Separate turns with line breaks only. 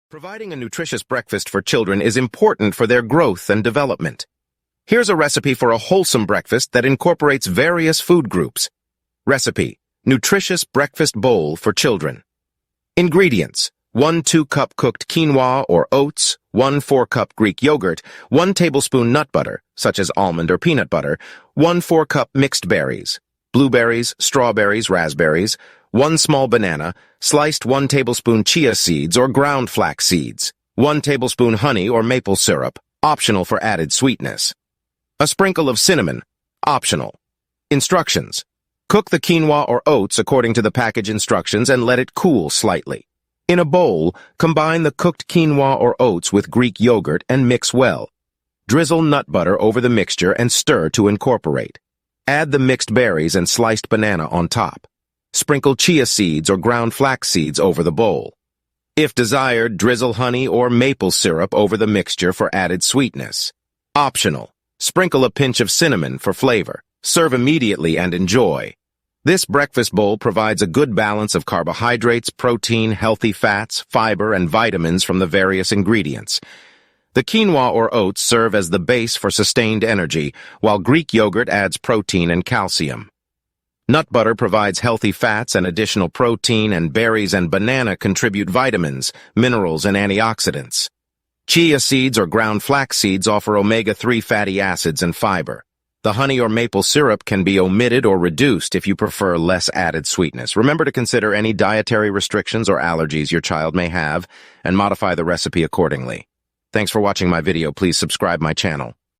Providing a nutritious breakfast for children is important for their growth and development. Here's a recipe for a wholesome breakfast that incorporates various food groups. Recipe: Nutritious breakfast bowl for children. Ingredients: 1 2-cup cooked quinoa or oats, 1 4-cup Greek yogurt, 1 tablespoon nut butter, such as almond or peanut butter, 1 4-cup mixed berries, blueberries, strawberries, raspberries, 1 small banana, sliced 1 tablespoon chia seeds or ground flax seeds, 1 tablespoon honey or maple syrup, optional for added sweetness. A sprinkle of cinnamon, optional. Instructions: cook the quinoa or oats according to the package instructions and let it cool slightly. In a bowl, combine the cooked quinoa or oats with Greek yogurt and mix well. Drizzle nut butter over the mixture and stir to incorporate. Add the mixed berries and sliced banana on top. Sprinkle chia seeds or ground flax seeds over the bowl. If desired, drizzle honey or maple syrup over the mixture for added sweetness. Optional. Sprinkle a pinch of cinnamon for flavor. Serve immediately and enjoy. This breakfast bowl provides a good balance of carbohydrates, protein, healthy fats, fiber, and vitamins from the various ingredients. The quinoa or oats serve as the base for sustained energy, while Greek yogurt adds protein and calcium. Nut butter provides healthy fats and additional protein, and berries and banana contribute vitamins, minerals, and antioxidants. Chia seeds or ground flax seeds offer omega-3 fatty acids and fiber. The honey or maple syrup can be omitted or reduced if you prefer less added sweetness. Remember to consider any dietary restrictions or allergies your child may have and modify the recipe accordingly. Thanks for watching my video. Please subscribe my channel.